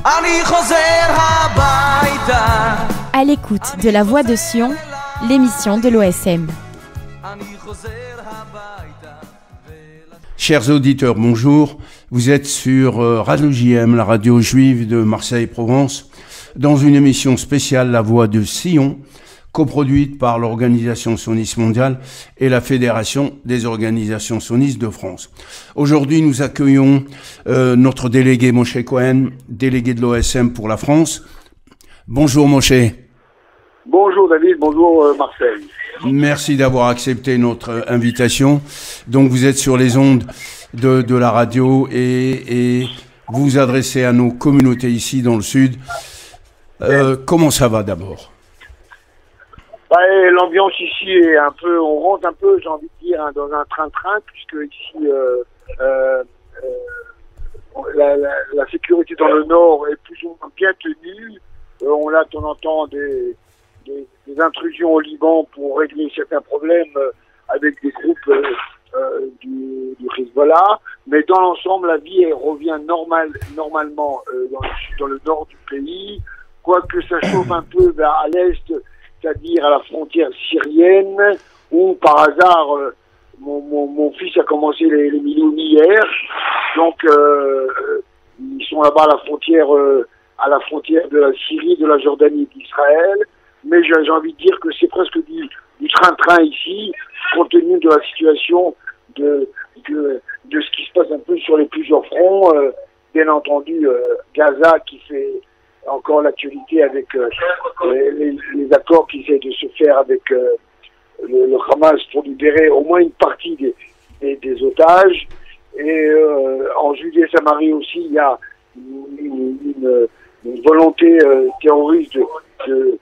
À l'écoute de La Voix de Sion, l'émission de l'OSM. Chers auditeurs, bonjour. Vous êtes sur Radio JM, la radio juive de Marseille-Provence, dans une émission spéciale La Voix de Sion, coproduite par l'Organisation sioniste mondiale et la Fédération des organisations sionistes de France. Aujourd'hui, nous accueillons notre délégué Moshe Cohen, délégué de l'OSM pour la France. Bonjour Moshe. Bonjour David, bonjour Marseille. Merci d'avoir accepté notre invitation. Donc vous êtes sur les ondes de la radio et vous vous adressez à nos communautés ici dans le sud. Comment ça va d'abord? L'ambiance ici est un peu, on rentre un peu, j'ai envie de dire, dans un train-train, puisque ici la sécurité dans le nord est plus ou moins bien tenue. On a de temps en temps des intrusions au Liban pour régler certains problèmes avec des groupes du Hezbollah, mais dans l'ensemble, la vie revient normalement dans le nord du pays, quoique ça chauffe un peu à l'est, c'est-à-dire à la frontière syrienne, où par hasard mon fils a commencé les millions hier, donc ils sont là-bas à la frontière de la Syrie, de la Jordanie et d'Israël, mais j'ai envie de dire que c'est presque du train-train ici, compte tenu de la situation de ce qui se passe un peu sur les plusieurs fronts, bien entendu Gaza qui fait encore l'actualité avec les accords qui essaient de se faire avec le Hamas pour libérer au moins une partie des otages. Et en Judée-Samarie aussi, il y a une volonté terroriste de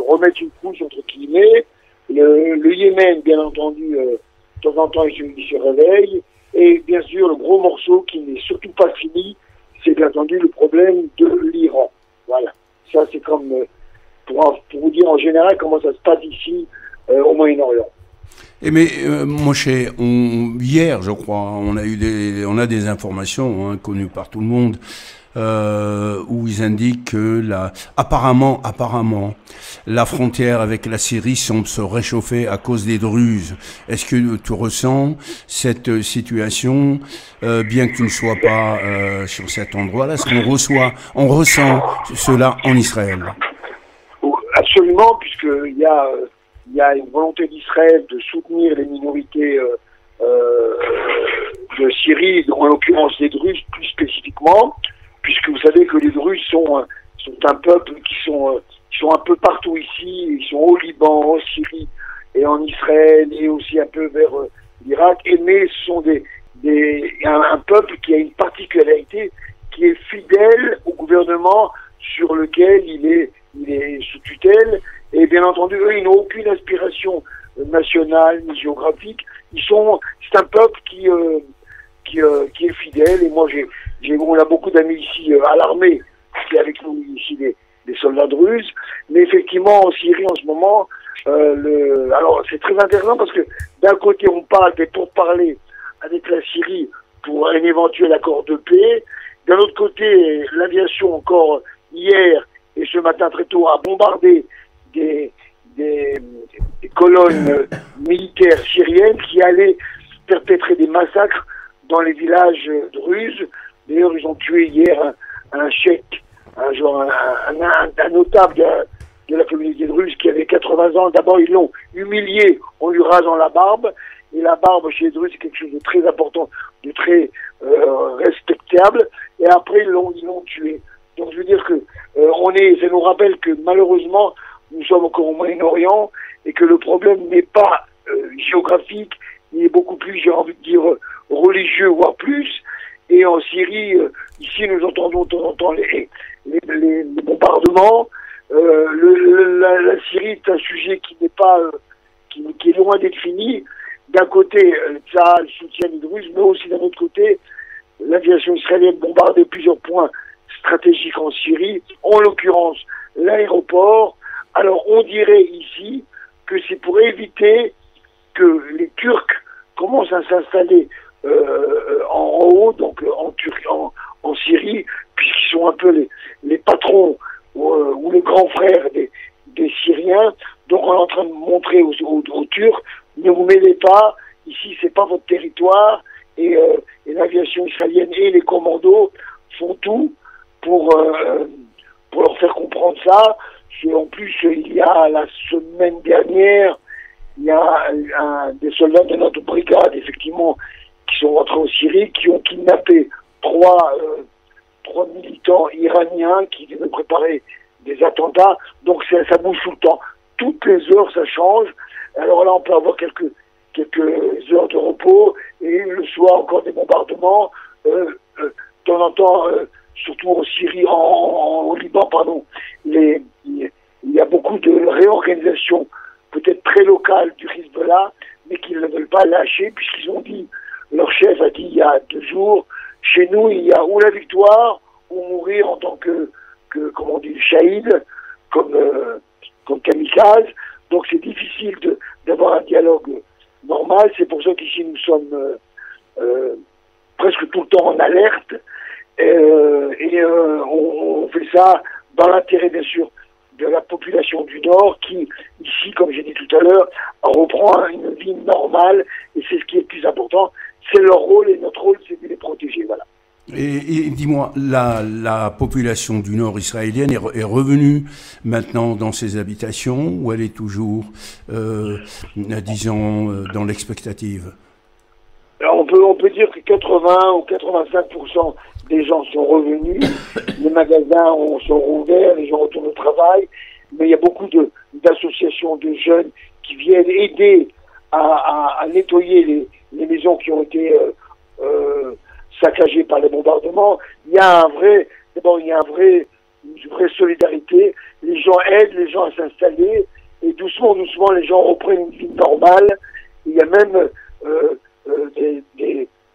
remettre une couche entre guillemets. Le Yémen, bien entendu, de temps en temps, il se réveille. Et bien sûr, le gros morceau qui n'est surtout pas fini, c'est bien entendu le problème de l'Iran. Voilà. Ça, c'est comme pour vous dire en général comment ça se passe ici au Moyen-Orient. Mais Moshe, hier, je crois, on a des informations connues par tout le monde où ils indiquent que apparemment, la frontière avec la Syrie semble se réchauffer à cause des Druzes. Est-ce que tu ressens cette situation, bien que tu ne sois pas sur cet endroit-là? Est-ce on ressent cela en Israël? Absolument, puisqu'il y a une volonté d'Israël de soutenir les minorités de Syrie, en l'occurrence les Druzes plus spécifiquement, puisque vous savez que les Druzes sont un peuple qui sont un peu partout ici, ils sont au Liban, en Syrie et en Israël et aussi un peu vers l'Irak, mais ce sont un peuple qui a une particularité, qui est fidèle au gouvernement sur lequel il est sous tutelle, et bien entendu, eux, ils n'ont aucune aspiration nationale ni géographique. C'est un peuple qui est fidèle, et moi, on a beaucoup d'amis ici à l'armée, qui est avec nous ici des soldats druzes, mais effectivement, en Syrie, en ce moment, alors, c'est très intéressant parce que d'un côté, on parle des pourparlers avec la Syrie pour un éventuel accord de paix. D'un autre côté, l'aviation, encore hier et ce matin très tôt, a bombardé des colonnes militaires syriennes qui allaient perpétrer des massacres dans les villages druzes. D'ailleurs, ils ont tué hier un cheikh, un notable de la communauté druze qui avait 80 ans. D'abord, ils l'ont humilié en lui rasant la barbe. Et la barbe chez les druzes, c'est quelque chose de très important, de très respectable. Et après, ils l'ont tué. Donc, je veux dire que ça nous rappelle que malheureusement, nous sommes encore au Moyen-Orient et que le problème n'est pas géographique, il est beaucoup plus, j'ai envie de dire, religieux, voire plus. Et en Syrie, ici, nous entendons de temps en temps les bombardements. La Syrie est un sujet qui n'est pas, qui est loin d'être fini. D'un côté, ça soutient les Druzes, mais aussi d'un autre côté, l'aviation israélienne bombardait plusieurs points stratégiques en Syrie, en l'occurrence l'aéroport. Alors on dirait ici que c'est pour éviter que les Turcs commencent à s'installer en haut, donc en Syrie, puisqu'ils sont un peu les patrons ou les grands frères des Syriens. Donc on est en train de montrer aux Turcs, ne vous mêlez pas, ici c'est pas votre territoire, et l'aviation israélienne et les commandos font tout pour leur faire comprendre ça. En plus, il y a la semaine dernière, il y a des soldats de notre brigade, effectivement, qui sont rentrés en Syrie, qui ont kidnappé trois militants iraniens qui devaient préparer des attentats. Donc ça bouge tout le temps. Toutes les heures, ça change. Alors là, on peut avoir quelques heures de repos, et le soir, encore des bombardements. De temps en temps, surtout en Syrie, au Liban, pardon, il y a beaucoup de réorganisation, peut-être très locale, du Hezbollah, mais qu'ils ne veulent pas lâcher, puisqu'ils ont dit, leur chef a dit il y a 2 jours, chez nous, il y a ou la victoire, ou mourir en tant que comment on dit, shahid, comme kamikaze. Donc c'est difficile d'avoir un dialogue normal. C'est pour ça qu'ici nous sommes presque tout le temps en alerte, on fait ça dans l'intérêt bien sûr de la population du Nord qui, ici, comme j'ai dit tout à l'heure, reprend une vie normale, et c'est ce qui est le plus important. C'est leur rôle, et notre rôle, c'est de les protéger, voilà. Et dis-moi, la population du Nord israélienne est revenue maintenant dans ses habitations, ou elle est toujours, disons, dans l'expectative? Alors on peut dire que 80 ou 85% des gens sont revenus, les magasins sont rouverts, les gens retournent au travail, mais il y a beaucoup d'associations de jeunes qui viennent aider à nettoyer les maisons qui ont été saccagées par les bombardements. Il y a une vraie solidarité. Les gens aident les gens à s'installer, et doucement, les gens reprennent une vie normale. Il y a même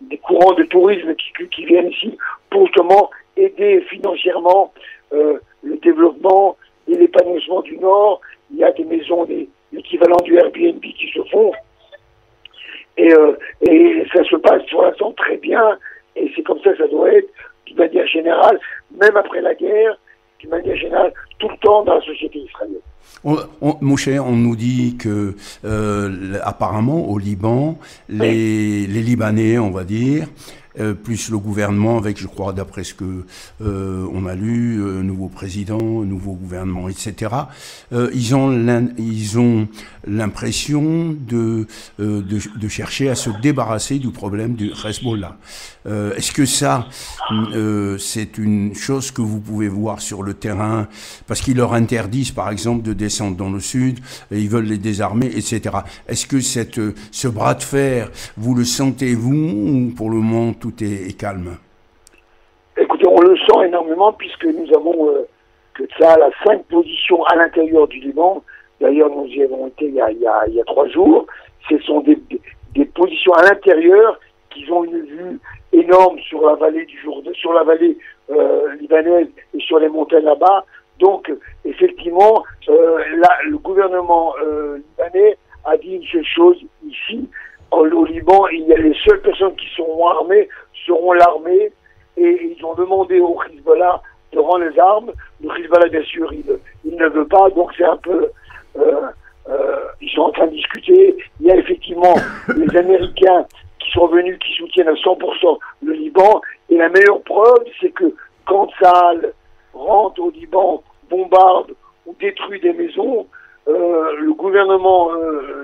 des courants de tourisme qui viennent ici pour justement aider financièrement le développement et l'épanouissement du Nord. Il y a des maisons, l'équivalent du Airbnb qui se font, et ça se passe pour l'instant très bien, et c'est comme ça que ça doit être d'une manière générale, même après la guerre, d'une manière générale, tout le temps dans la société israélienne. Moshe, on nous dit que apparemment au Liban, les Libanais, on va dire, plus le gouvernement, avec, je crois, d'après ce que on a lu, nouveau président, nouveau gouvernement, etc. Ils ont l'impression de chercher à se débarrasser du problème du Hezbollah. Est-ce que ça, c'est une chose que vous pouvez voir sur le terrain, parce qu'ils leur interdisent, par exemple, de descendre dans le sud, et ils veulent les désarmer, etc. Est-ce que ce bras de fer, vous le sentez-vous, ou pour le moment tout est calme? Écoutez, on le sent énormément, puisque nous avons que ça a 5 positions à l'intérieur du Liban. D'ailleurs, nous y avons été il y a 3 jours. Ce sont des positions à l'intérieur qui ont une vue énorme sur la vallée sur la vallée libanaise et sur les montagnes là-bas. Donc, effectivement, le gouvernement libanais a dit une seule chose ici. Au Liban, il y a les seules personnes qui seront armées seront l'armée, et ils ont demandé au Hezbollah de rendre les armes. Le Hezbollah, bien sûr, il ne veut pas, donc c'est un peu... ils sont en train de discuter. Il y a effectivement les Américains qui sont venus, qui soutiennent à 100% le Liban, et la meilleure preuve, c'est que quand Tsahal rentre au Liban, bombarde ou détruit des maisons, le gouvernement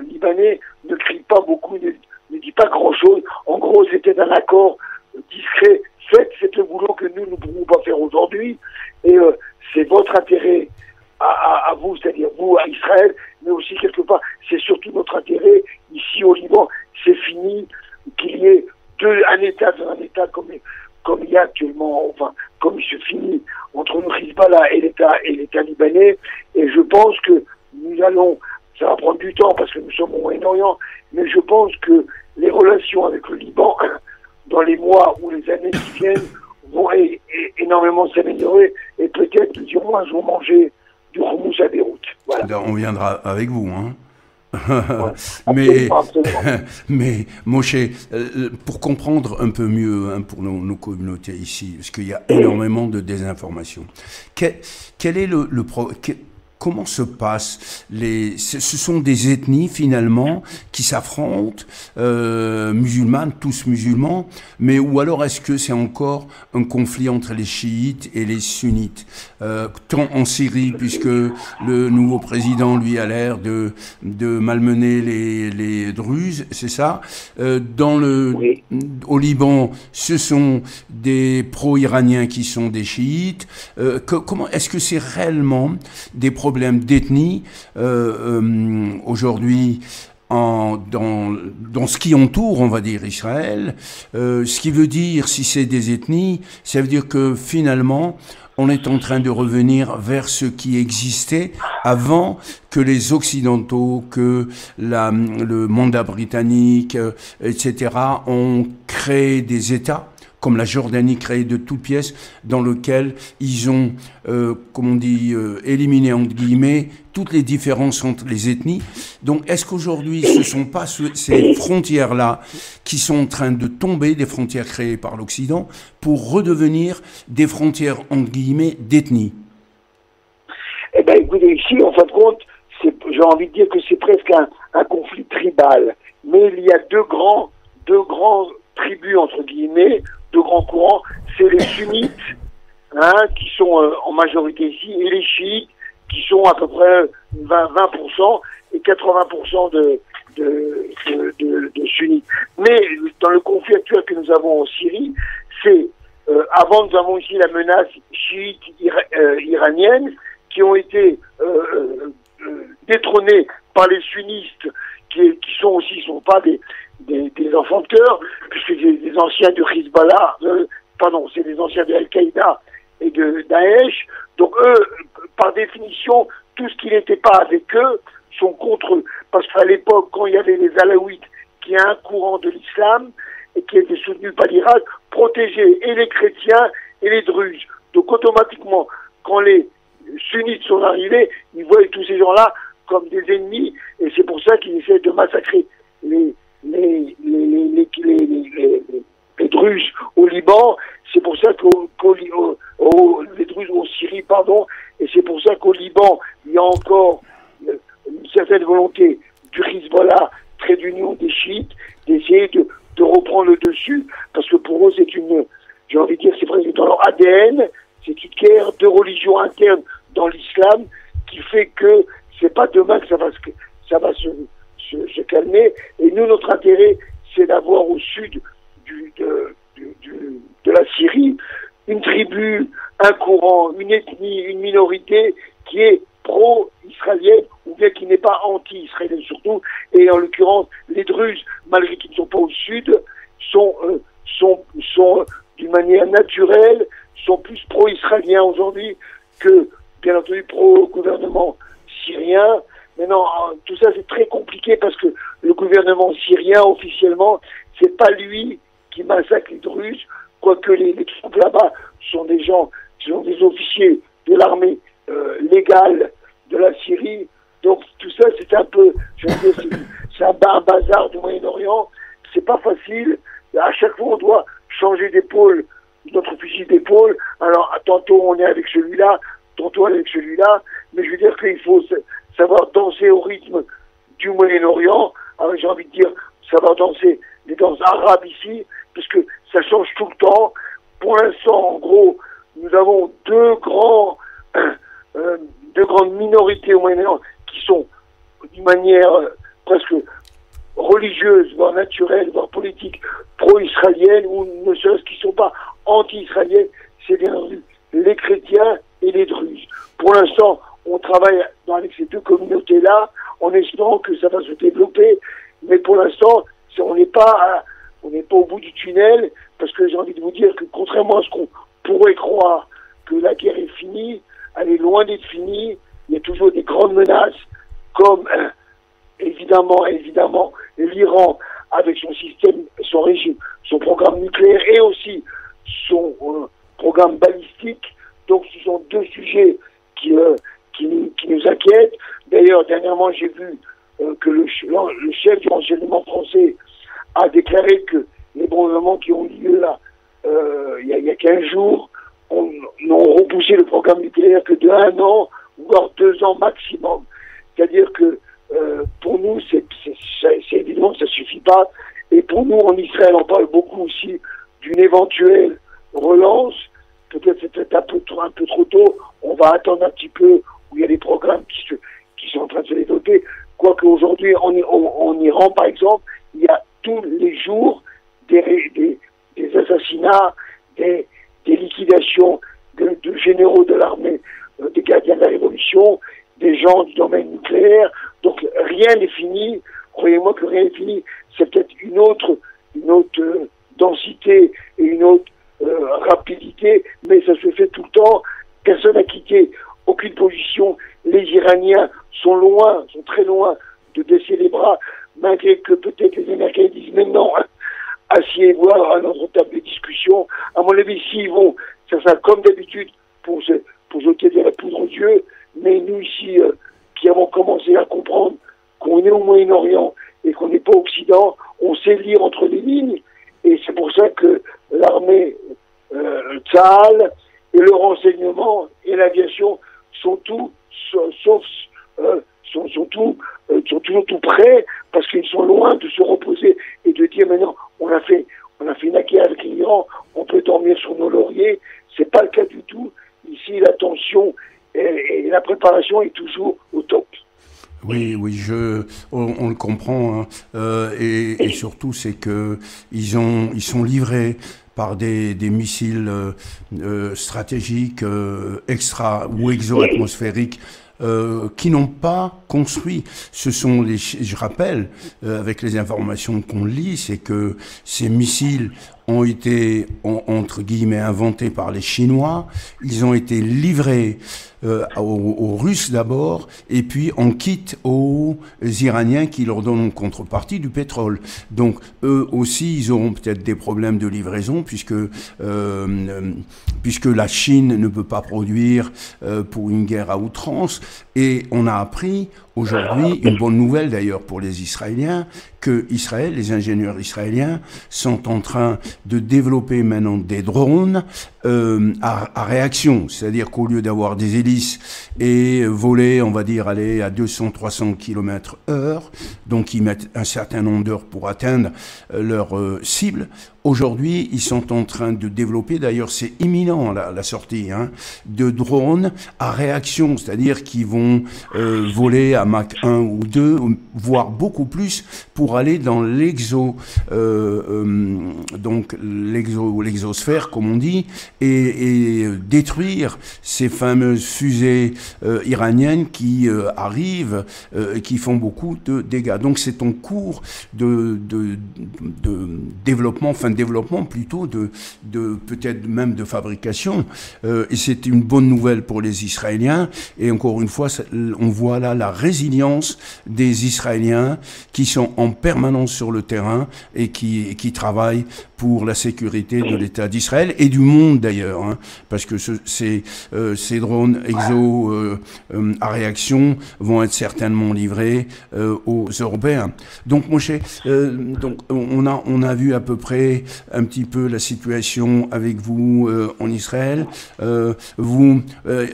libanais ne crie pas beaucoup, ne dit pas grand-chose. En gros, c'était un accord discret. Faites le boulot que nous ne pouvons pas faire aujourd'hui, et c'est votre intérêt à vous, c'est-à-dire vous, à Israël, mais aussi quelque part, c'est surtout notre intérêt ici au Liban. C'est fini qu'il y ait un État dans un État comme il y a actuellement, enfin, comme il se finit entre le Hezbollah et l'État libanais. Et je pense que ça va prendre du temps parce que nous sommes au Moyen-Orient, mais je pense que les relations avec le Liban, dans les mois ou les années qui viennent, vont énormément s'améliorer, et peut-être du moins vont manger du houmous à Beyrouth. Voilà. On viendra avec vous, hein. mais, Absolument. mais Moshe, pour comprendre un peu mieux pour nos communautés ici, parce qu'il y a énormément de désinformation, quel est comment se passe ce sont des ethnies finalement qui s'affrontent, musulmanes, tous musulmans, mais ou alors est-ce que c'est encore un conflit entre les chiites et les sunnites, tant en Syrie, puisque le nouveau président lui a l'air de malmener les Druzes, c'est ça, Oui. au Liban, ce sont des pro-iraniens qui sont des chiites. Comment est-ce que c'est réellement des problèmes d'ethnie aujourd'hui dans ce qui entoure, on va dire, Israël, ce qui veut dire, si c'est des ethnies, ça veut dire que finalement, on est en train de revenir vers ce qui existait avant que les Occidentaux, que le mandat britannique, etc., ont créé des États, comme la Jordanie créée de toutes pièces, dans lequel ils ont, comme on dit, éliminé, entre guillemets, toutes les différences entre les ethnies. Donc, est-ce qu'aujourd'hui, ce ne sont pas ces frontières-là qui sont en train de tomber, des frontières créées par l'Occident, pour redevenir des frontières, entre guillemets, d'ethnie? Eh bien, écoutez, ici, en fin de compte, j'ai envie de dire que c'est presque un conflit tribal. Mais il y a deux grands tribus, entre guillemets, deux grands courants. C'est les sunnites, qui sont en majorité ici, et les chiites, qui sont à peu près 20% et 80% de sunnites. Mais dans le conflit actuel que nous avons en Syrie, c'est avant nous avons ici la menace chiite iranienne qui ont été détrônés par les sunnistes qui sont pas des enfants de cœur, puisque c'est des anciens du Hezbollah, c'est des anciens de Al-Qaïda et de Daesh. Donc eux, par définition, tout ce qui n'était pas avec eux sont contre eux. Parce qu'à l'époque, quand il y avait les Alaouites, qui est un courant de l'islam, et qui était soutenu par l'Irak, protégeaient et les chrétiens et les druzes. Donc automatiquement, quand les sunnites sont arrivés, ils voyaient tous ces gens-là comme des ennemis, et c'est pour ça qu'ils essaient de massacrer les Druzes au Liban. C'est pour ça les Druzes en Syrie, et c'est pour ça qu'au Liban, il y a encore une certaine volonté du Hezbollah, trait d'union des chiites, d'essayer de reprendre le dessus, parce que pour eux, j'ai envie de dire, c'est presque dans leur ADN, c'est une guerre de religion interne dans l'islam qui fait que c'est pas demain que ça va se calmer. Et nous, notre intérêt, c'est d'avoir au sud de la Syrie une tribu, un courant, une ethnie, une minorité qui est pro-israélienne ou bien qui n'est pas anti-israélienne surtout. Et en l'occurrence, les Druzes, malgré qu'ils ne sont pas au sud, sont d'une manière naturelle, sont plus pro-israéliens aujourd'hui que, bien entendu, pro-gouvernement syrien. Maintenant, tout ça, c'est très compliqué parce que le gouvernement syrien, officiellement, c'est pas lui qui massacre les Druzes, quoique les troupes là-bas sont des gens, sont des officiers de l'armée légale de la Syrie. Donc, tout ça, c'est un peu, c'est un bazar du Moyen-Orient. C'est pas facile. À chaque fois, on doit changer d'épaule, notre fusil d'épaule. Alors, tantôt, on est avec celui-là, tantôt, on est avec celui-là. Mais je veux dire qu'il faut savoir danser au rythme du Moyen-Orient. Alors, j'ai envie de dire, savoir danser les danses arabes ici, puisque ça change tout le temps. Pour l'instant, en gros, nous avons deux grandes minorités au Moyen-Orient qui sont d'une manière presque religieuse, voire naturelle, voire politique, pro-israélienne, ou ne serait-ce qu'ils ne sont pas anti-israéliennes, c'est bien entendu les chrétiens et les druzes. Pour l'instant, on travaille avec ces deux communautés-là, en espérant que ça va se développer, mais pour l'instant, on n'est pas au bout du tunnel, parce que j'ai envie de vous dire que contrairement à ce qu'on pourrait croire que la guerre est finie, elle est loin d'être finie, il y a toujours des grandes menaces, comme évidemment, l'Iran avec son système, son régime, son programme nucléaire et aussi son programme balistique. Donc ce sont deux sujets qui nous inquiètent. D'ailleurs, dernièrement, j'ai vu que le chef du renseignement français a déclaré que les bombardements qui ont lieu là, il y a 15 jours, n'ont repoussé le programme nucléaire que de 1 an, voire 2 ans maximum. C'est-à-dire que pour nous, c'est évidemment que ça suffit pas. Et pour nous, en Israël, on parle beaucoup aussi d'une éventuelle relance. Peut-être c'est un peu trop tôt. On va attendre un petit peu où il y a des programmes qui sont en train de se développer. Quoique aujourd'hui, en Iran, par exemple, il y a tous les jours des assassinats, des liquidations de généraux de l'armée, des gardiens de la révolution, des gens du domaine nucléaire. Donc rien n'est fini. Croyez-moi que rien n'est fini. C'est peut-être une autre densité et une autre rapidité, mais ça se fait tout le temps. Personne n'a quitté aucune position. Les Iraniens sont très loin de baisser les bras, malgré que peut-être les Américains disent maintenant, asseyez-vous à notre table de discussion. À mon avis, s'ils vont, ça sera comme d'habitude pour jeter de la poudre aux yeux, mais nous ici, qui avons commencé à comprendre qu'on est au Moyen-Orient et qu'on n'est pas au Occident, on sait lire entre les lignes, et c'est pour ça que l'armée, Tsahal et le renseignement et l'aviation sont toujours tout prêts, parce qu'ils sont loin de se reposer et de dire maintenant on a fait une acquis avec l'Iran, on peut dormir sur nos lauriers. C'est pas le cas du tout. Ici, la tension et la préparation est toujours au top. Oui, on le comprend, hein. Et surtout c'est que ils sont livrés par des missiles stratégiques extra ou exo-atmosphériques qui n'ont pas construit. Ce sont je rappelle, avec les informations qu'on lit, c'est que ces missiles ont été, entre guillemets, inventés par les Chinois. Ils ont été livrés aux Russes d'abord, et puis en kit aux Iraniens qui leur donnent en contrepartie du pétrole. Donc eux aussi, ils auront peut-être des problèmes de livraison, puisque la Chine ne peut pas produire pour une guerre à outrance. Et on a appris aujourd'hui, une bonne nouvelle d'ailleurs pour les Israéliens, que Israël, les ingénieurs israéliens sont en train de développer maintenant des drones à réaction. C'est-à-dire qu'au lieu d'avoir des hélices et voler, on va dire, aller à 200-300 km/h, donc ils mettent un certain nombre d'heures pour atteindre leur cible, aujourd'hui, ils sont en train de développer, d'ailleurs c'est imminent la sortie, hein, de drones à réaction, c'est-à-dire qu'ils vont voler à Mach 1 ou 2, voire beaucoup plus, pour aller dans donc l'exosphère, comme on dit, et détruire ces fameuses fusées iraniennes qui arrivent, qui font beaucoup de dégâts. Donc c'est en cours de développement, plutôt de peut-être même de fabrication, et c'est une bonne nouvelle pour les Israéliens. Et encore une fois, on voit là la résilience des Israéliens qui sont en permanence sur le terrain et qui travaillent pour la sécurité de l'État d'Israël et du monde d'ailleurs, hein, parce que ces drones à réaction vont être certainement livrés aux Européens. Donc Moshe, donc on a vu à peu près un petit peu la situation avec vous en Israël, vous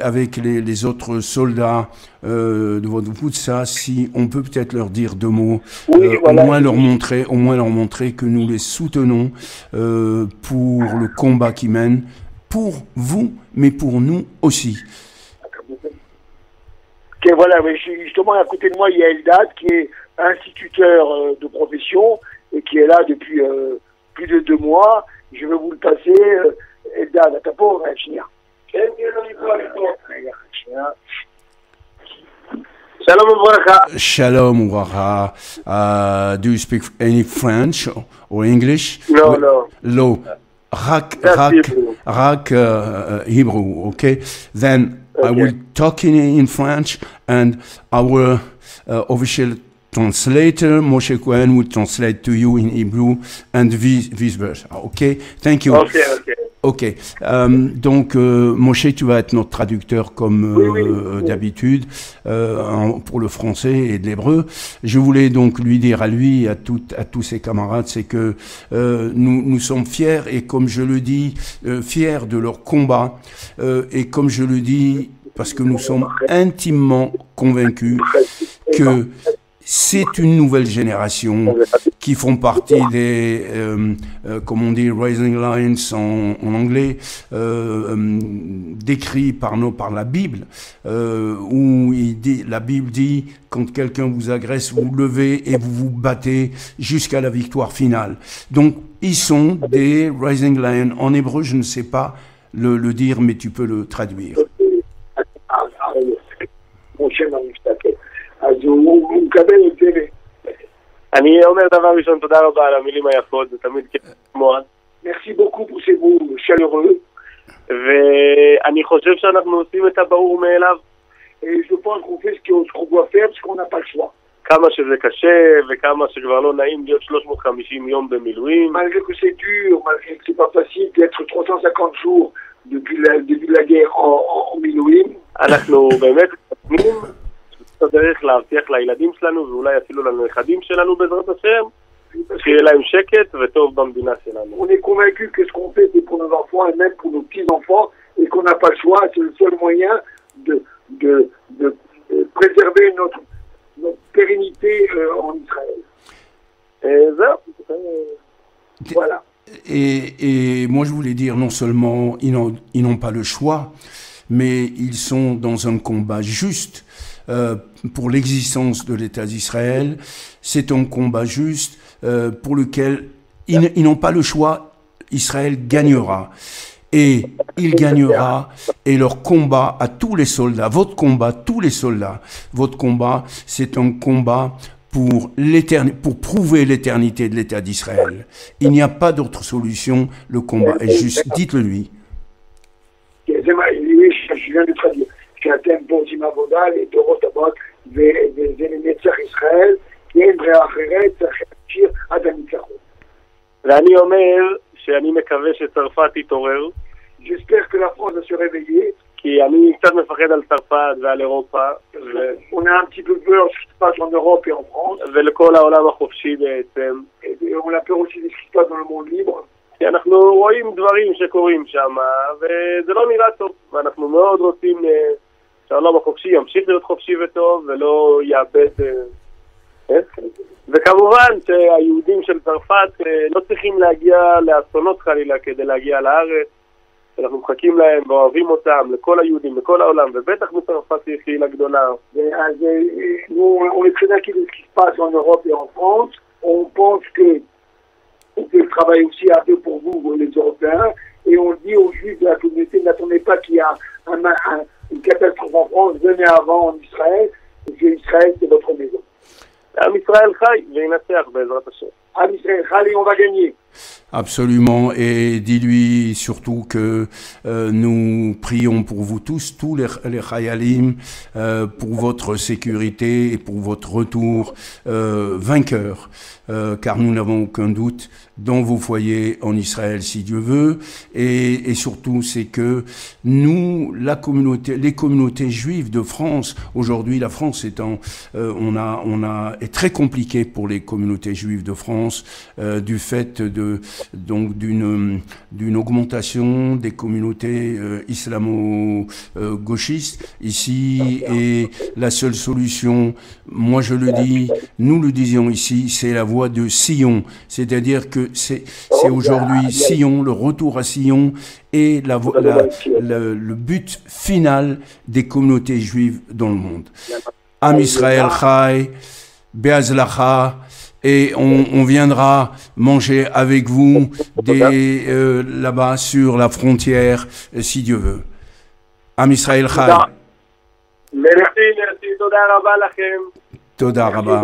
avec les autres soldats de votre Poutsa, si on peut peut-être leur dire 2 mots, oui, voilà. au moins leur montrer que nous les soutenons pour le combat qu'ils mènent, pour vous, mais pour nous aussi. Okay, voilà, justement à côté de moi il y a Eldad qui est instituteur de profession et qui est là depuis plus de 2 mois. Je vais vous le passer. Eldad, אתה פה? שנייה. Shalom Ubracha. Shalom Ubracha. Do you speak any French or English? No. Rak Hebrew, okay? Then I will talk in French, and our official translator, Moshe Cohen, will translate to you in Hebrew, and vice versa, okay? Thank you. Okay. Ok. Donc, Moshe, tu vas être notre traducteur comme d'habitude pour le français et de l'hébreu. Je voulais donc lui dire à lui, à tous ses camarades, c'est que nous sommes fiers et comme je le dis, fiers de leur combat et comme je le dis, parce que nous sommes intimement convaincus que c'est une nouvelle génération qui font partie des, comme on dit, Rising Lions en anglais, décrits par la Bible, où la Bible dit, quand quelqu'un vous agresse, vous levez et vous vous battez jusqu'à la victoire finale. Donc, ils sont des Rising Lions. En hébreu, je ne sais pas le dire, mais tu peux le traduire. אז הוא מקבל את זה. אני אומר דבר ראשון, תודה רבה על המילים היפות, זה תמיד כיף לשמוע. Merci beaucoup pour ces mots chaleureux. ואני חושב שאנחנו עושים את הברור מאליו. Et je pense qu'on fait ce qu'on doit faire parce qu'on n'a pas le choix. כמה שזה קשה וכמה שכבר לא נעים להיות 350 יום במילואים. Malgré que c'est dur, malgré que c'est pas facile d'être 350 jours depuis le début de la guerre en מילואים. אנחנו באמת מתקדמים. דרך להבטיח לילדים שלנו ואולי אפילו לנכדים שלנו בעזרת השם שיהיה להם שקט וטוב במדינה שלנו. On est convaincu que ce qu'on fait c'est pour nos enfants et même pour nos petits-enfants et qu'on n'a pas le choix, c'est le seul moyen de préserver notre pérennité en Israël. Voilà. Et moi je voulais dire non seulement ils n'ont pas le choix, mais ils sont dans un combat juste pour l'existence de l'État d'Israël. C'est un combat juste pour lequel ils n'ont pas le choix. Israël gagnera. Et il gagnera. Et leur combat à tous les soldats, votre combat, tous les soldats, votre combat, c'est un combat pour prouver l'éternité de l'État d'Israël. Il n'y a pas d'autre solution. Le combat est juste. Dites-le lui. Oui, je viens de traduire. שאתם בורצים עבודה לדורות הבאות וזה לנצח ישראל, כי אין ברירה אחרת, צריך להמשיך עד הניצחון. ואני אומר שאני מקווה שצרפת תתעורר. J'espère que la France va se réveiller. כי אני קצת מפחד על צרפת ועל אירופה. On a un petit peu peur de ce qui se passe en Europe et en France. ולכל העולם החופשי בעצם. Et on a peur aussi de ce qui se passe dans le monde libre. כי אנחנו רואים דברים שקורים שם, וזה לא נראה טוב. ואנחנו מאוד רוצים שהעולם החופשי ימשיך להיות חופשי וטוב, ולא יאבד... וכמובן שהיהודים של צרפת לא צריכים להגיע לאסונות חלילה כדי להגיע לארץ. אנחנו מחכים להם ואוהבים אותם, לכל היהודים, לכל העולם, ובטח בצרפת יש קהילה גדולה. אז on est très inquiet de ce qui se passe en Europe et en France. On pense que on peut travailler aussi un peu pour vous, les Européens, et on dit aux Juifs de la communauté, n'attendez pas qu'il y a une catastrophe en France, venez avant en Israël, et que Israël c'est votre maison. עם ישראל חי וינצח בעזרת השם. עם ישראל חי et on va gagner. Absolument, et dis-lui surtout que nous prions pour vous tous les Chayalim, pour votre sécurité et pour votre retour vainqueur, car nous n'avons aucun doute dans vos foyers en Israël si Dieu veut, et surtout c'est que nous, les communautés juives de France, aujourd'hui la France est très compliqué pour les communautés juives de France du fait d'une augmentation des communautés islamo-gauchistes ici, et la seule solution, moi je le dis, nous le disions ici, c'est la voie de Sion, c'est-à-dire que c'est aujourd'hui Sion, le retour à Sion est le but final des communautés juives dans le monde. Am Israël Chai, Be'azlacha, et on viendra manger avec vous là-bas sur la frontière, si Dieu veut. Am Israël Chai. Merci, תודה רבה לכם. תודה רבה.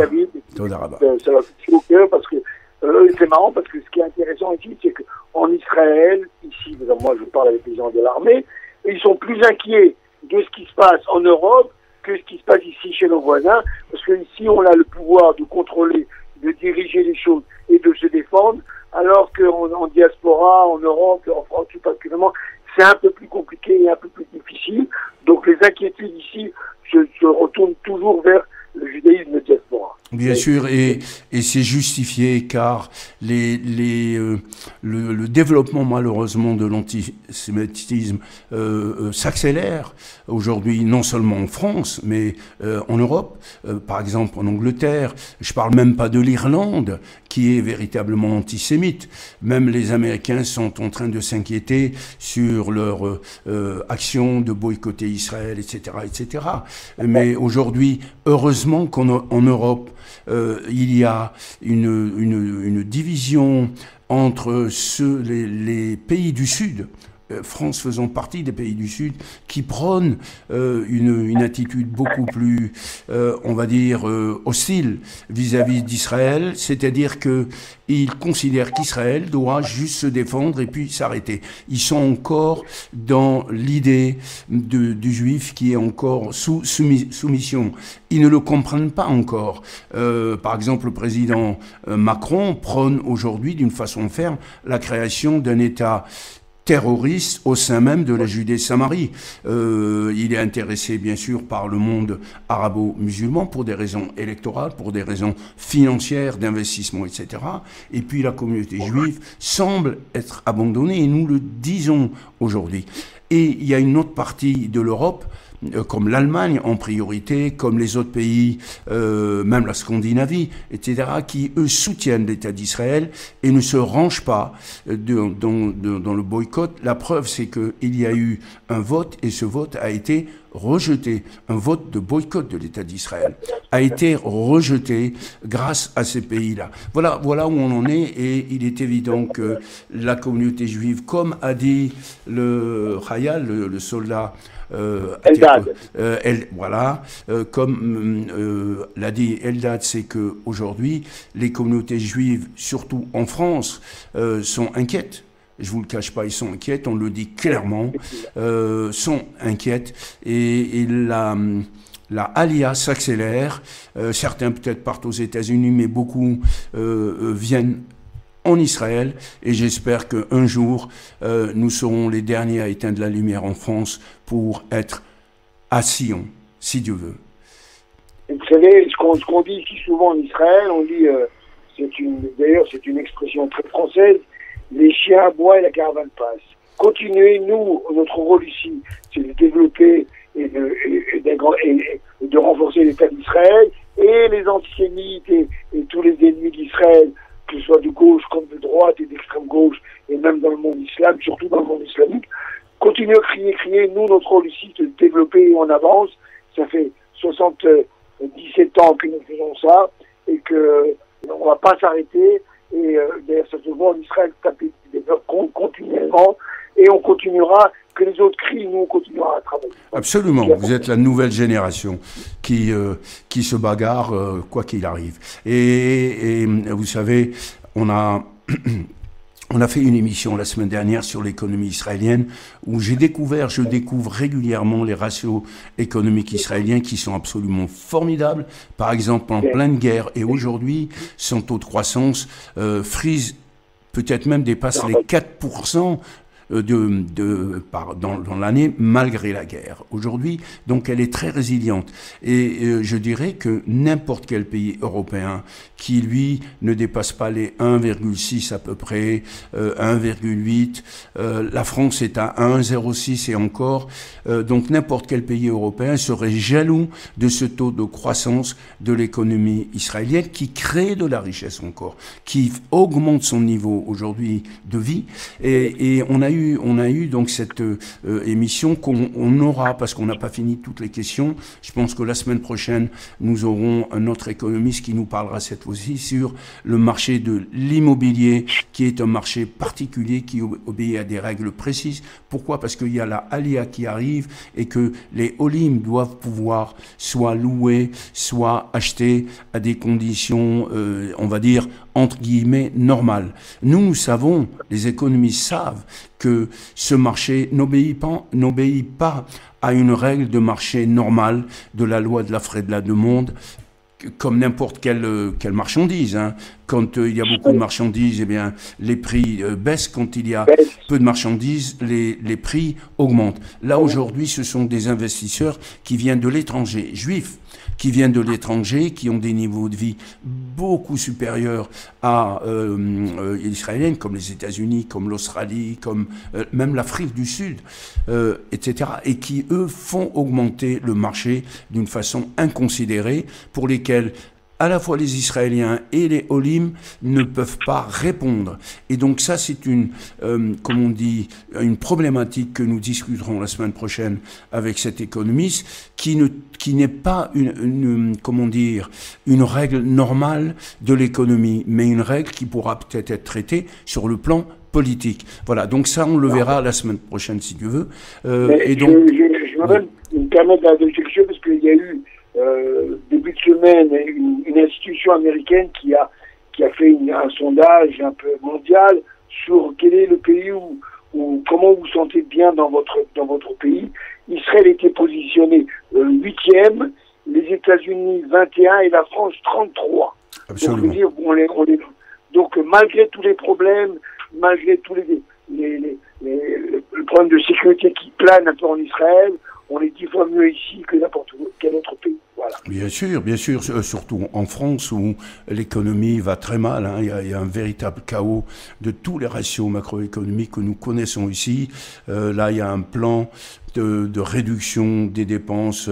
תודה רבה. Ça va toucher au cœur parce que c'est marrant parce que ce qui est intéressant ici, c'est qu'en Israël, ici, moi je parle avec les gens de l'armée, ils sont plus inquiets de ce qui se passe en Europe que ce qui se passe ici chez nos voisins, parce que ici on a le pouvoir de contrôler, de diriger les choses et de se défendre, alors qu'en diaspora, en Europe, en France tout particulièrement, c'est un peu plus compliqué et un peu plus difficile. Donc les inquiétudes ici se retournent toujours vers le judaïsme diaspora. Bien sûr, et c'est justifié car le développement malheureusement de l'antisémitisme s'accélère aujourd'hui, non seulement en France, mais en Europe, par exemple en Angleterre. Je parle même pas de l'Irlande, qui est véritablement antisémite. Même les Américains sont en train de s'inquiéter sur leur action de boycotter Israël, etc., etc. Mais aujourd'hui, heureusement qu'en Europe, il y a une division entre les pays du Sud, France faisant partie des pays du Sud, qui prônent une attitude beaucoup plus, on va dire, hostile vis-à-vis d'Israël, c'est-à-dire qu'ils considèrent qu'Israël doit juste se défendre et puis s'arrêter. Ils sont encore dans l'idée du juif qui est encore sous soumission. Ils ne le comprennent pas encore. Par exemple, le président Macron prône aujourd'hui d'une façon ferme la création d'un État terroriste au sein même de la Judée-Samarie. Il est intéressé bien sûr par le monde arabo-musulman pour des raisons électorales, pour des raisons financières, d'investissement, etc. Et puis la communauté juive semble être abandonnée et nous le disons aujourd'hui. Et il y a une autre partie de l'Europe, comme l'Allemagne en priorité, comme les autres pays, même la Scandinavie, etc., qui, eux, soutiennent l'État d'Israël et ne se rangent pas dans le boycott. La preuve, c'est qu'il y a eu un vote et ce vote a été rejeté. Un vote de boycott de l'État d'Israël a été rejeté grâce à ces pays-là. Voilà où on en est et il est évident que la communauté juive, comme a dit le Chayal, le soldat, Eldad. Comme l'a dit Eldad, c'est que aujourd'hui les communautés juives, surtout en France, sont inquiètes. Je vous le cache pas, ils sont inquiets, on le dit clairement, sont inquiètes et la Aliyah s'accélère. Certains peut-être partent aux États-Unis, mais beaucoup viennent en Israël et j'espère qu'un jour nous serons les derniers à éteindre la lumière en France pour être à Sion, si Dieu veut. Vous savez, ce qu'on dit ici souvent en Israël, on dit, d'ailleurs c'est une expression très française, les chiens aboient et la caravane passe. Continuez, nous, notre rôle ici, c'est de développer et de renforcer l'État d'Israël et les antisémites et tous les ennemis d'Israël, que ce soit de gauche comme de droite et d'extrême gauche, et même dans le monde islam, surtout dans le monde islamique, continuez à crier. Nous, notre rôle ici, c'est de développer et on avance. Ça fait 77 ans que nous faisons ça et que on va pas s'arrêter. Et d'ailleurs, ça se voit en Israël, taper des blocs continuellement, et on continuera, que les autres crient, nous on continuera à travailler. Absolument, vous êtes la nouvelle génération qui se bagarre quoi qu'il arrive. Et vous savez, on a fait une émission la semaine dernière sur l'économie israélienne où je découvre régulièrement les ratios économiques israéliens qui sont absolument formidables. Par exemple, en pleine guerre et aujourd'hui, son taux de croissance frise, peut-être même dépasse les 4% dans l'année malgré la guerre. Aujourd'hui, donc elle est très résiliente. Et je dirais que n'importe quel pays européen qui, lui, ne dépasse pas les 1,6 à peu près, 1,8, la France est à 1,06 et encore, donc n'importe quel pays européen serait jaloux de ce taux de croissance de l'économie israélienne qui crée de la richesse encore, qui augmente son niveau aujourd'hui de vie. Et on a eu donc cette émission qu'on aura, parce qu'on n'a pas fini toutes les questions. Je pense que la semaine prochaine, nous aurons un autre économiste qui nous parlera cette fois-ci sur le marché de l'immobilier, qui est un marché particulier qui obéit à des règles précises. Pourquoi? Parce qu'il y a la Aliyah qui arrive et que les Olim doivent pouvoir soit louer, soit acheter à des conditions, on va dire, entre guillemets, normales. Nous savons, les économistes savent que ce marché n'obéit pas à une règle de marché normale de la loi de l'offre et de la demande. comme n'importe quelle marchandise. Hein. Quand il y a beaucoup de marchandises, eh bien, les prix baissent. Quand il y a peu de marchandises, les prix augmentent. Là, aujourd'hui, ce sont des investisseurs qui viennent de l'étranger, juifs, qui viennent de l'étranger, qui ont des niveaux de vie beaucoup supérieurs à israéliennes, comme les États-Unis, comme l'Australie, comme même l'Afrique du Sud, etc. Et qui, eux, font augmenter le marché d'une façon inconsidérée, pour lesquels à la fois les Israéliens et les Olim ne peuvent pas répondre. Et donc ça, c'est comme on dit, une problématique que nous discuterons la semaine prochaine avec cet économiste, qui n'est pas comment dire, une règle normale de l'économie, mais une règle qui pourra peut-être être traitée sur le plan politique. Voilà, donc ça, on le verra la semaine prochaine, si tu veux. Et donc, je me permets d'interjection parce qu'il y a eu début de semaine une institution américaine qui a fait un sondage un peu mondial sur quel est le pays où comment vous sentez bien dans votre pays. Israël était positionné 8e, les États-Unis 21 et la France 33. Absolument. Donc, je veux dire, donc malgré tous les problèmes, malgré tous le problème de sécurité qui plane un peu en Israël, on est 10 fois mieux ici que n'importe quel autre pays. Voilà. Bien sûr, surtout en France où l'économie va très mal. Hein. Il y a un véritable chaos de tous les ratios macroéconomiques que nous connaissons ici. Là, il y a un plan de réduction des dépenses,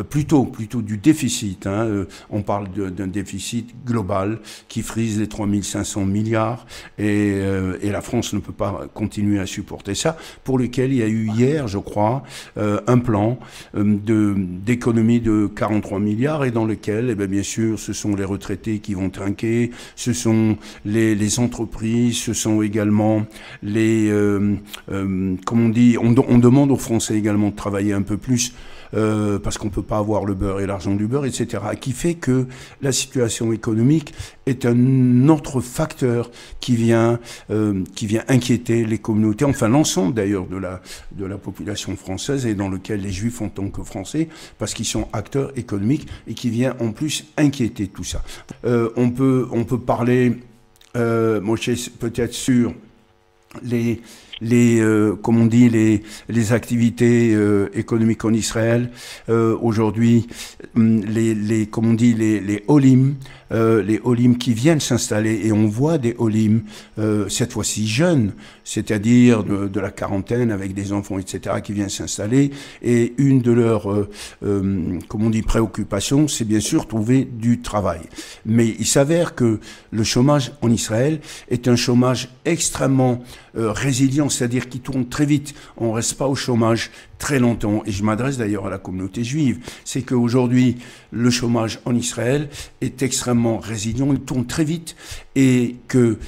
plutôt du déficit. Hein. On parle d'un déficit global qui frise les 3500 milliards et la France ne peut pas continuer à supporter ça, pour lequel il y a eu hier, je crois, un plan d'économie de 43 milliards et dans lequel, eh bien sûr, ce sont les retraités qui vont trinquer, ce sont les entreprises, ce sont également comme on dit, on demande aux Français également de travailler un peu plus parce qu'on ne peut pas avoir le beurre et l'argent du beurre, etc. Qui fait que la situation économique est un autre facteur qui vient inquiéter les communautés, enfin l'ensemble d'ailleurs de la population française et dans lequel les Juifs en tant que Français, parce qu'ils sont acteurs économiques et qui vient en plus inquiéter tout ça. On peut parler, Moshe, peut-être sur comme on dit, les activités économiques en Israël. Aujourd'hui, comme on dit, les Olim qui viennent s'installer, et on voit des Olim, cette fois-ci jeunes, c'est-à-dire de la quarantaine avec des enfants, etc., qui viennent s'installer, et une de leurs, comme on dit, préoccupations, c'est bien sûr trouver du travail. Mais il s'avère que le chômage en Israël est un chômage extrêmement résilient, c'est-à-dire qui tourne très vite. On ne reste pas au chômage très longtemps. Et je m'adresse d'ailleurs à la communauté juive. C'est qu'aujourd'hui, le chômage en Israël est extrêmement résilient, il tourne très vite et que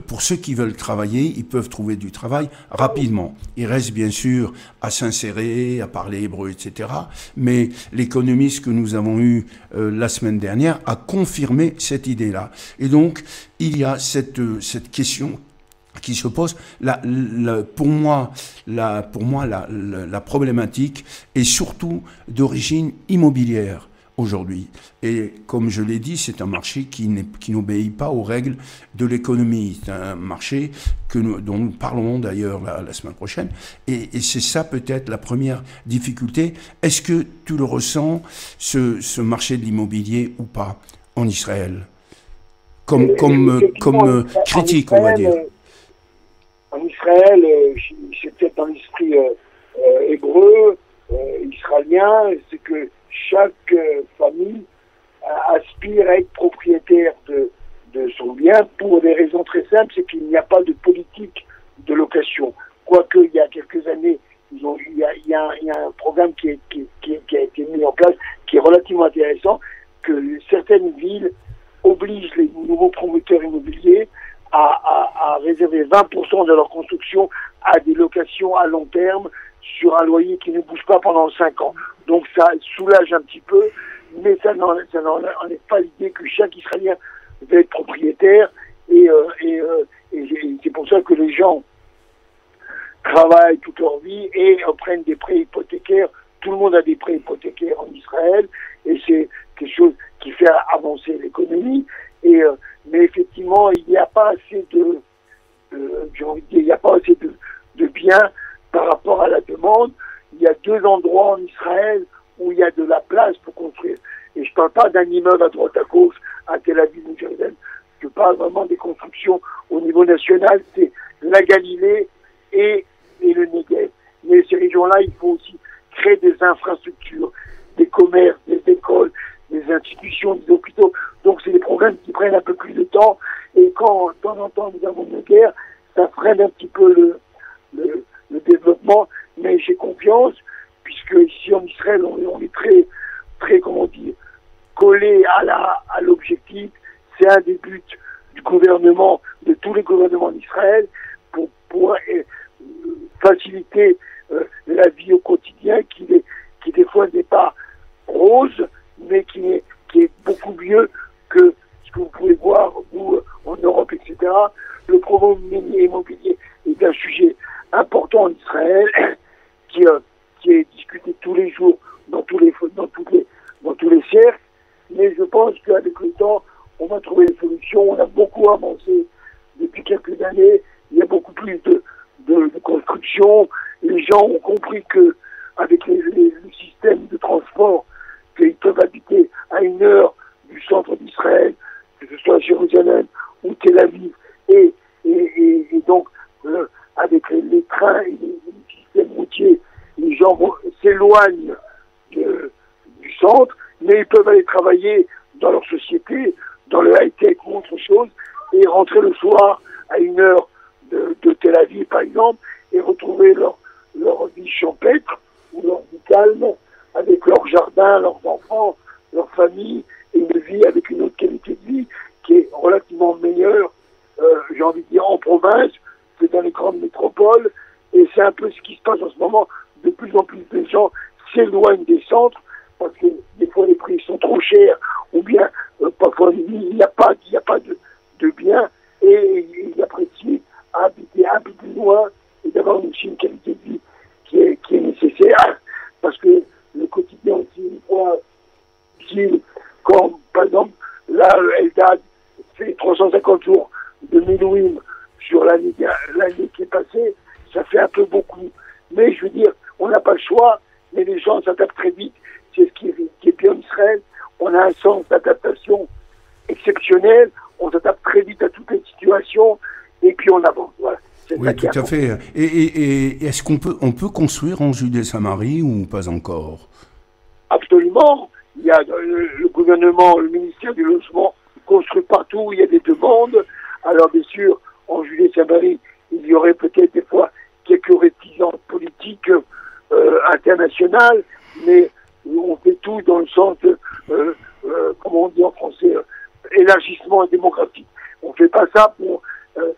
pour ceux qui veulent travailler, ils peuvent trouver du travail rapidement. Il reste bien sûr à s'insérer, à parler hébreu, etc. Mais l'économiste que nous avons eu la semaine dernière a confirmé cette idée-là. Et donc, il y a cette question qui se pose. Pour moi, la problématique est surtout d'origine immobilière aujourd'hui. Et comme je l'ai dit, c'est un marché qui n'obéit pas aux règles de l'économie. C'est un marché dont nous parlerons d'ailleurs la semaine prochaine. Et c'est ça peut-être la première difficulté. Est-ce que tu le ressens, ce marché de l'immobilier ou pas, en Israël comme critique, on va dire. En Israël, c'est peut-être dans l'esprit hébreu, israélien, c'est que chaque famille aspire à être propriétaire de son bien pour des raisons très simples, c'est qu'il n'y a pas de politique de location. Quoique, il y a quelques années, il y a un programme qui a été mis en place, qui est relativement intéressant, que certaines villes obligent les nouveaux promoteurs immobiliers à réserver 20% de leur construction à des locations à long terme sur un loyer qui ne bouge pas pendant 5 ans. Donc ça soulage un petit peu, mais ça n'enlève pas l'idée que chaque Israélien veut être propriétaire et c'est pour ça que les gens travaillent toute leur vie et prennent des prêts hypothécaires. Tout le monde a des prêts hypothécaires en Israël et c'est quelque chose qui fait avancer l'économie. Mais effectivement, il n'y a pas assez j'ai envie de dire, il n'y a pas assez de biens par rapport à la demande. Il y a 2 endroits en Israël où il y a de la place pour construire. Et je ne parle pas d'un immeuble à droite à gauche, à Tel Aviv ou Jérusalem. Je parle vraiment des constructions au niveau national. C'est la Galilée et le Negev. Mais ces régions-là, il faut aussi créer des infrastructures, des commerces, des écoles, des institutions, des hôpitaux. Donc c'est des programmes qui prennent un peu plus de temps. Et quand de temps en temps nous avons une guerre, ça freine un petit peu le développement. Mais j'ai confiance, puisque ici en Israël, on est très, très, comment dire, collé à l'objectif. C'est un des buts du gouvernement, de tous les gouvernements d'Israël, pour faciliter la vie au quotidien, qui des fois n'est pas rose, mais qui est beaucoup mieux que ce que vous pouvez voir en Europe, etc. Le problème immobilier est un sujet important en Israël, qui est discuté tous les jours dans tous les cercles. Mais je pense qu'avec le temps, on va trouver des solutions. On a beaucoup avancé depuis quelques années. Il y a beaucoup plus de construction. Les gens ont compris que avec le système de transport, qu'ils peuvent habiter à 1 heure du centre d'Israël, que ce soit à Jérusalem ou Tel Aviv, et donc avec les trains et les systèmes routiers, les gens s'éloignent du centre, mais ils peuvent aller travailler dans leur société, dans le high-tech ou autre chose, et rentrer le soir à 1 heure de Tel Aviv, par exemple, et retrouver leur vie champêtre ou leur vie calme, avec leur jardin, leurs enfants, leur famille, et une vie avec une autre qualité de vie qui est relativement meilleure, j'ai envie de dire, en province que dans les grandes métropoles. Et c'est un peu ce qui se passe en ce moment. De plus en plus de gens s'éloignent des centres parce que des fois les prix sont trop chers, ou bien parfois il n'y a pas de biens, et ils apprécient habiter un peu plus loin et d'avoir une qualité de vie qui est nécessaire, parce que le quotidien aussi, une fois, quand par exemple là Eldad fait 350 jours de Milouim sur l'année qui est passée, ça fait un peu beaucoup. Mais je veux dire, on n'a pas le choix, mais les gens s'adaptent très vite. C'est ce qui est bien en Israël. On a un sens d'adaptation exceptionnel, on s'adapte très vite à toutes les situations, et puis on avance. Voilà. Oui, tout à fait. Et est-ce qu'on peut construire en Judée-Samarie ou pas encore? Absolument. Il y a le gouvernement, le ministère du Logement construit partout où il y a des demandes. Alors bien sûr, en Judée-Samarie, il y aurait peut-être des fois quelques réticences politiques internationales, mais on fait tout dans le sens de, comment on dit en français, élargissement démographique. On ne fait pas ça pour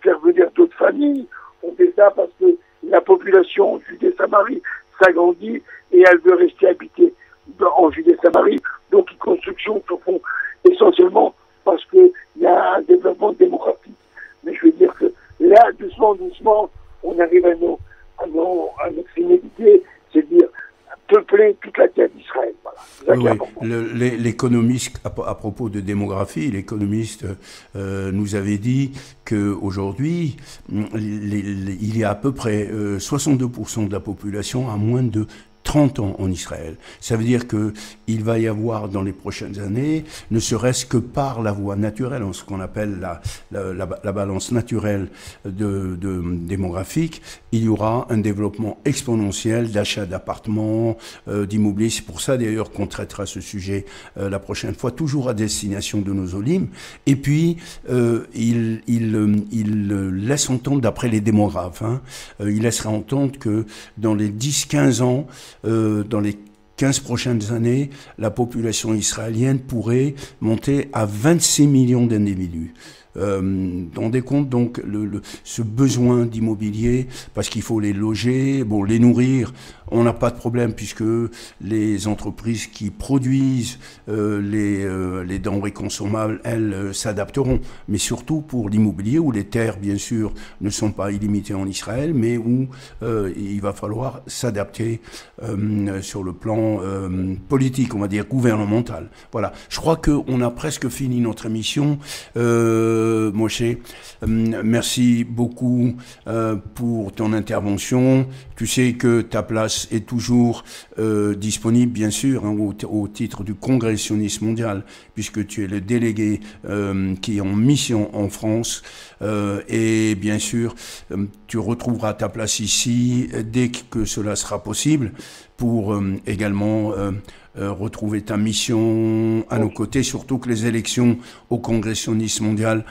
faire venir d'autres familles, on fait ça parce que la population en Judée-Samarie s'agrandit et elle veut rester habitée en Judée-Samarie. Donc les constructions se font essentiellement parce qu'il y a un développement démographique. Mais je veux dire que là, doucement, on arrive à notre finalité, c'est-à-dire peupler toute la terre d'Israël. Voilà. Oui. L'économiste, à propos de démographie, l'économiste nous avait dit qu'aujourd'hui, il y a à peu près 62% de la population à moins de 30 ans en Israël. Ça veut dire qu'il va y avoir dans les prochaines années, ne serait-ce que par la voie naturelle, en ce qu'on appelle la balance naturelle démographique, il y aura un développement exponentiel d'achat d'appartements, d'immobilier. C'est pour ça d'ailleurs qu'on traitera ce sujet la prochaine fois, toujours à destination de nos olim. Et puis, il laisse entendre, d'après les démographes, il laissera entendre que dans les 10-15 ans, dans les 15 prochaines années, la population israélienne pourrait monter à 26 millions d'individus. rendez compte donc ce besoin d'immobilier, parce qu'il faut les loger, bon, les nourrir, on n'a pas de problème puisque les entreprises qui produisent les denrées consommables, elles s'adapteront. Mais surtout pour l'immobilier où les terres, bien sûr, ne sont pas illimitées en Israël, mais où il va falloir s'adapter sur le plan politique, on va dire gouvernemental. Voilà. Je crois qu'on a presque fini notre émission. Moshe, merci beaucoup pour ton intervention. Tu sais que ta place est toujours disponible, bien sûr, hein, au titre du Congrès sioniste mondial, puisque tu es le délégué qui est en mission en France. Et bien sûr, tu retrouveras ta place ici dès que cela sera possible pour également retrouver ta mission à nos côtés, surtout que les élections au Congrès sioniste mondial,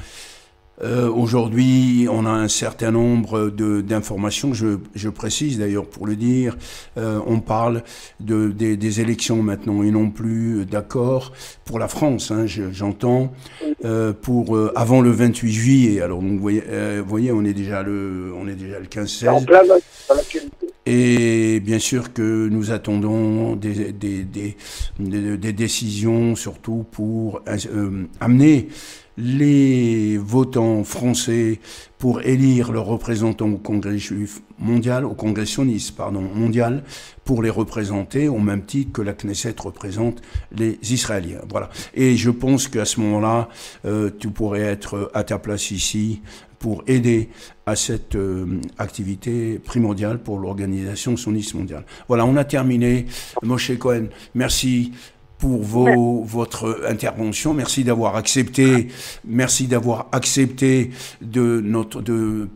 aujourd'hui, on a un certain nombre d'informations, je précise d'ailleurs pour le dire, on parle des élections maintenant et non plus d'accords pour la France, hein, j'entends, pour avant le 28 juillet. Alors vous voyez, on est déjà le 15-16. Et bien sûr que nous attendons des décisions, surtout pour amener les votants français pour élire leurs représentants au Congrès juif mondial, au Congrès sioniste, mondial, pour les représenter au même titre que la Knesset représente les Israéliens. Voilà. Et je pense qu'à ce moment-là, tu pourrais être à ta place ici pour aider à cette activité primordiale pour l'organisation sioniste mondiale. Voilà, on a terminé. Moshe Cohen, merci pour votre intervention. Merci d'avoir accepté de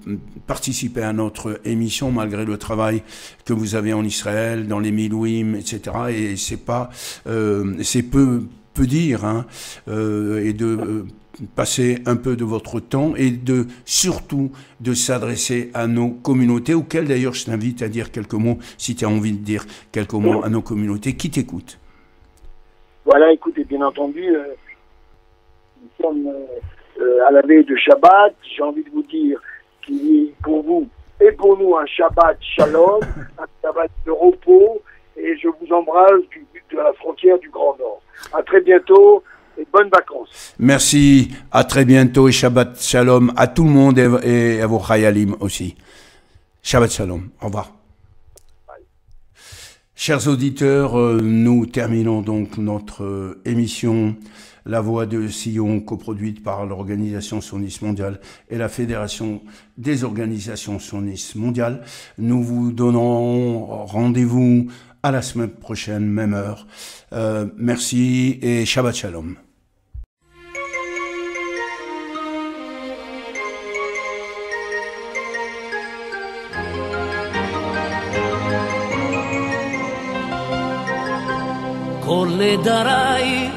participer à notre émission malgré le travail que vous avez en Israël, dans les Milouim, etc. Et c'est peu dire, hein, et de passer un peu de votre temps et surtout de s'adresser à nos communautés, auxquelles d'ailleurs je t'invite à dire quelques mots, si tu as envie de dire quelques mots à nos communautés qui t'écoutent. Voilà, écoutez, bien entendu, nous sommes à la veille de Shabbat. J'ai envie de vous dire qu'il est pour vous et pour nous un Shabbat Shalom, un Shabbat de repos, et je vous embrasse de la frontière du Grand Nord. À très bientôt et bonnes vacances. Merci, à très bientôt et Shabbat Shalom à tout le monde et à vos Chayalim aussi. Shabbat Shalom, au revoir. Chers auditeurs, nous terminons donc notre émission La Voix de Sion, coproduite par l'Organisation sioniste mondiale et la Fédération des organisations sionistes mondiales. Nous vous donnons rendez-vous à la semaine prochaine, même heure. Merci et Shabbat Shalom. כל נדריי,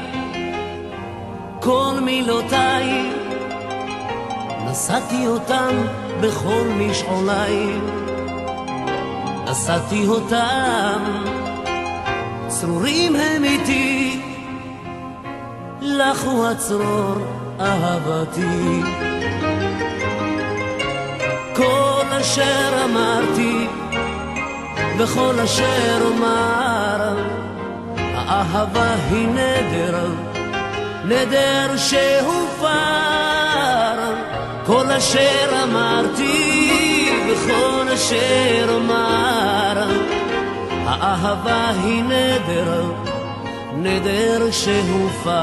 כל מילותיי, נשאתי אותם בכל משעוליי, נשאתי אותם, צרורים הם איתי, לך הוא הצרור אהבתי. כל אשר אמרתי וכל אשר אומר, האהבה היא נדר, נדר שהופר. כל אשר אמרתי וכל אשר אומר, האהבה היא נדר, נדר שהופר.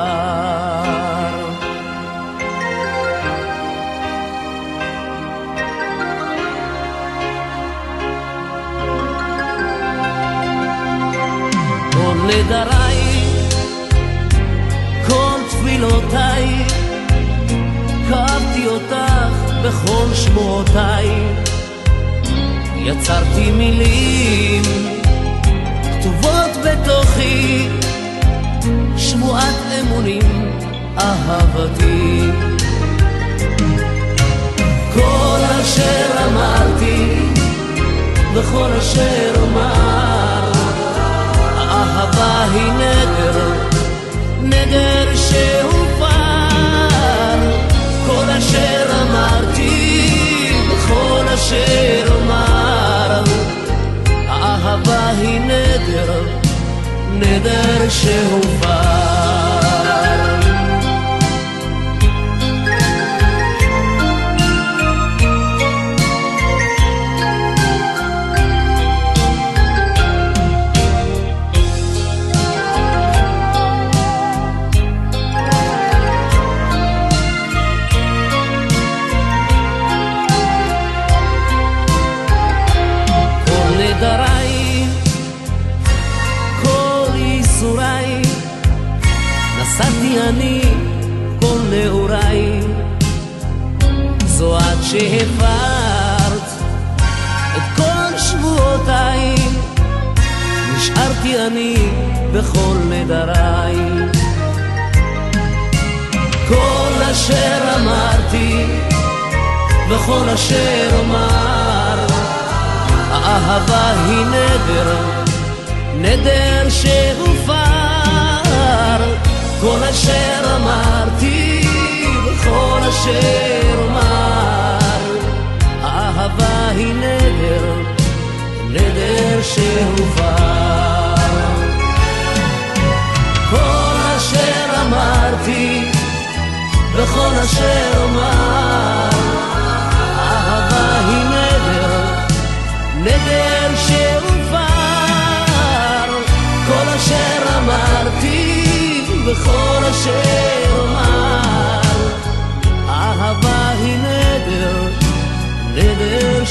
כל נדריי, כל תפילותיי, קבתי אותך בכל שמועותיי, יצרתי מילים כתובות בתוכי, שמועת אמונים אהבתי. כל אשר אמרתי וכל אשר אומר, האהבה היא נדר, נדר שהופר. כל אשר נדר שהופר. נסעתי אני כל נעוריי, זו עד שהפרת את כל שבועותיי, נשארתי אני בכל נדריי. כל אשר אמרתי וכל אשר אומר, האהבה היא נדר, נדר שהופר. כל אשר אמרתי וכל אשר אומר, האהבה היא נדר, נדר שהופר. כל אשר אמרתי וכל אשר אומר, האהבה היא נדר, נדר שהופר. כל אשר אמרתי וכל אשר אומר, אהבה היא נדר, נדר